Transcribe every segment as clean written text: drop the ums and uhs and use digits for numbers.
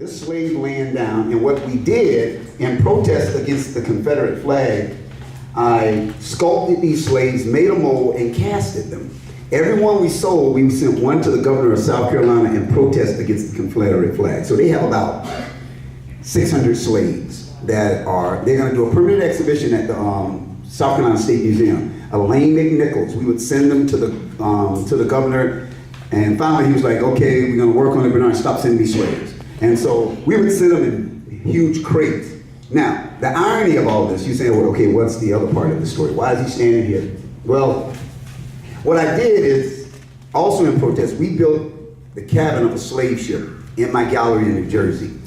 this slave laying down, and what we did in protest against the Confederate flag, I sculpted these slaves, made a mold, and casted them. Every one we sold, we sent one to the governor of South Carolina in protest against the Confederate flag. So they have about 600 slaves they're going to do a permanent exhibition at the South Carolina State Museum. Elaine McNichols, we would send them to the governor, and finally he was like, okay, we're going to work on it, Bernard, stop sending me slaves. And so we would send them in huge crates. Now, the irony of all this, you say, well, okay, what's the other part of the story? Why is he standing here? Well, what I did is, also in protest, we built the cabin of a slave ship in my gallery in New Jersey.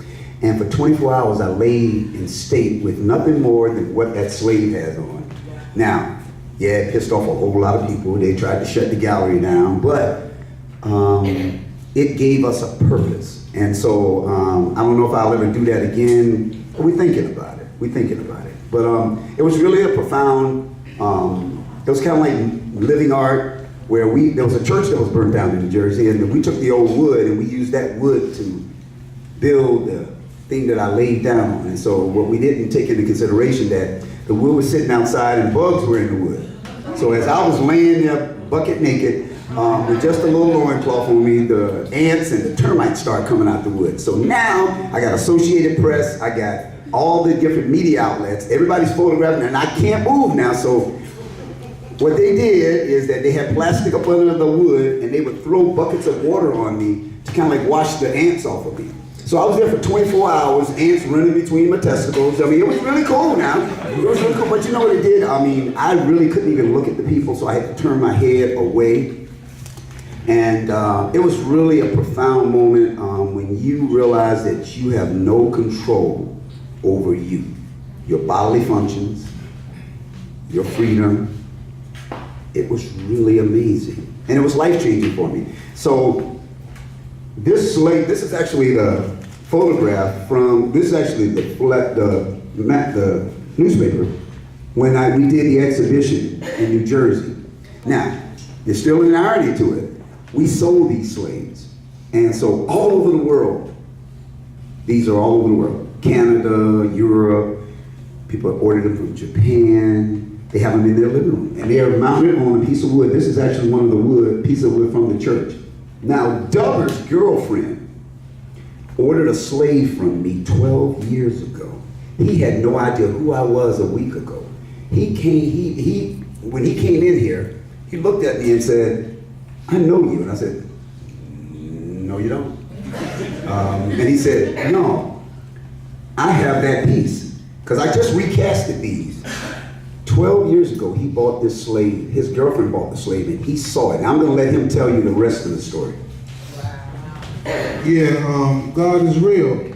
And for 24 hours, I laid in state with nothing more than what that slave has on. Now, yeah, it pissed off a whole lot of people. They tried to shut the gallery down, but it gave us a purpose. And so, I don't know if I'll ever do that again. We're thinking about it. We're thinking about it. But it was really a profound, it was kind of like living art, where there was a church that was burned down in New Jersey, and we took the old wood and we used that wood to build the thing that I laid down. And so what we didn't take into consideration that the wood was sitting outside and bugs were in the wood. So as I was laying there bucket naked, with just a little loincloth on me, the ants and the termites started coming out the wood. So now I got Associated Press, I got all the different media outlets, everybody's photographing, and I can't move now. So what they did is that they had plastic up under the wood, and they would throw buckets of water on me to kind of like wash the ants off of me. So I was there for 24 hours, ants running between my testicles. I mean, it was really cool now. It was really cool, but you know what it did? I mean, I really couldn't even look at the people, so I had to turn my head away. And it was really a profound moment when you realize that you have no control over you, your bodily functions, your freedom. It was really amazing. And it was life-changing for me. So this slave, this is actually the photograph from, this is actually the newspaper when we did the exhibition in New Jersey. Now, there's still an irony to it. We sold these slaves. And so all over the world, these are all over the world. Canada, Europe, people ordered them from Japan. They have them in their living room. And they are mounted on a piece of wood. This is actually one of the piece of wood from the church. Now, Dubber's girlfriend ordered a slave from me 12 years ago. He had no idea who I was a week ago. When he came in here, he looked at me and said, I know you. And I said, no, you don't. And he said, no, I have that piece. Because I just recasted these. 12 years ago, he bought this slave, his girlfriend bought the slave, and he saw it. Now I'm going to let him tell you the rest of the story. Yeah, God is real.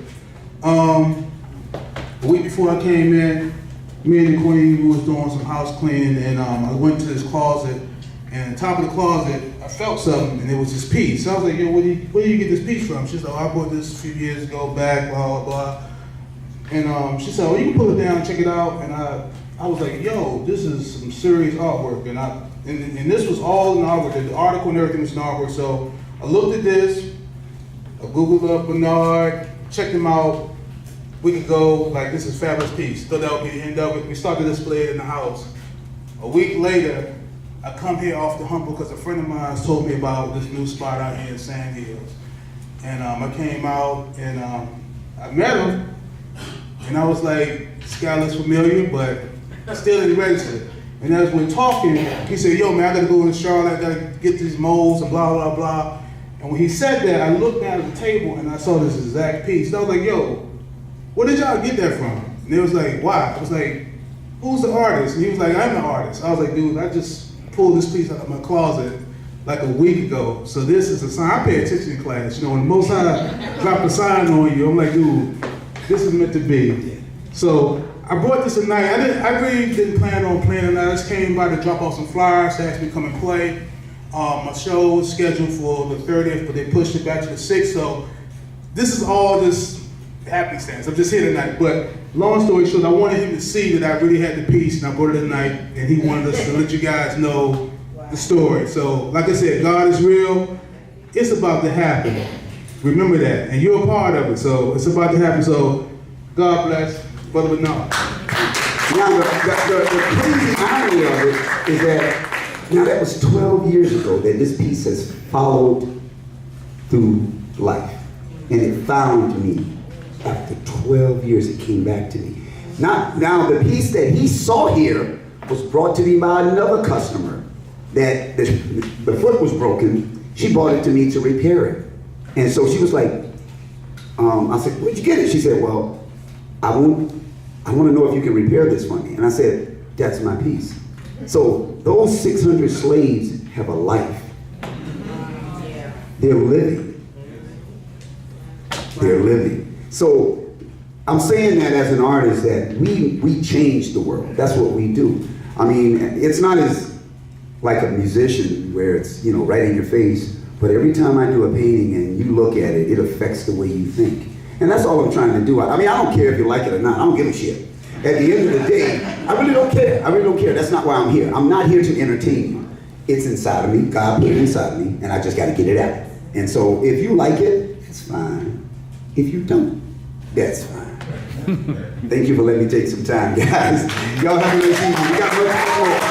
A week before I came in, me and the Queen, we was doing some house cleaning, and I went to this closet, and on top of the closet, I felt something, and it was this piece. So I was like, yo, where do you get this piece from? She said, oh, I bought this a few years ago back, blah, blah, blah. And she said, well, you can pull it down and check it out. And I was like, yo, this is some serious artwork. And this was all in artwork. The article and everything was in artwork. So I looked at this, I Googled up Bernard, checked him out. We could go, like, this is a fabulous piece. Thought that would be the end of it. We started to display it in the house. A week later, I come here off the humble because a friend of mine told me about this new spot out here in Sand Hills. And I came out and I met him. And I was like, this guy looks familiar, but still didn't register. And as we're talking, he said, yo, man, I gotta go to Charlotte, I gotta get these molds and blah, blah, blah. And when he said that, I looked down at the table and I saw this exact piece. And I was like, yo, where did y'all get that from? And they was like, why? I was like, who's the artist? And he was like, I'm the artist. I was like, dude, I just pulled this piece out of my closet like a week ago. So this is a sign. I pay attention in class. You know, when the Most High drop a sign on you, I'm like, dude, this is meant to be. So I brought this tonight. I really didn't plan on playing tonight. I just came by to drop off some flyers to ask me to come and play. My show was scheduled for the 30th, but they pushed it back to the 6th. So this is all just happenstance. I'm just here tonight. But long story short, I wanted him to see that I really had the piece, and I brought it tonight, and he wanted us to let you guys know the story. So like I said, God is real. It's about to happen. remember that, and you're a part of it. So it's about to happen. So God bless, Brother Bernard. Now, the crazy irony of it is that, now that was 12 years ago that this piece has followed through life. And it found me. After 12 years, it came back to me. Now the piece that he saw here was brought to me by another customer. That the foot was broken. She brought it to me to repair it. And so she was like, I said, where'd you get it? She said, well, I want to know if you can repair this for me. And I said, that's my piece. So those 600 slaves have a life. They're living. They're living. So I'm saying that as an artist that we change the world. That's what we do. I mean, it's not as like a musician where it's, you know, right in your face, but every time I do a painting and you look at it, it affects the way you think. And that's all I'm trying to do. I mean, I don't care if you like it or not. I don't give a shit. At the end of the day, I really don't care. I really don't care. That's not why I'm here. I'm not here to entertain you. It's inside of me. God put it inside of me, and I just got to get it out. And so if you like it, it's fine. If you don't, that's fine. Thank you for letting me take some time, guys. Y'all have a nice evening. We got much more.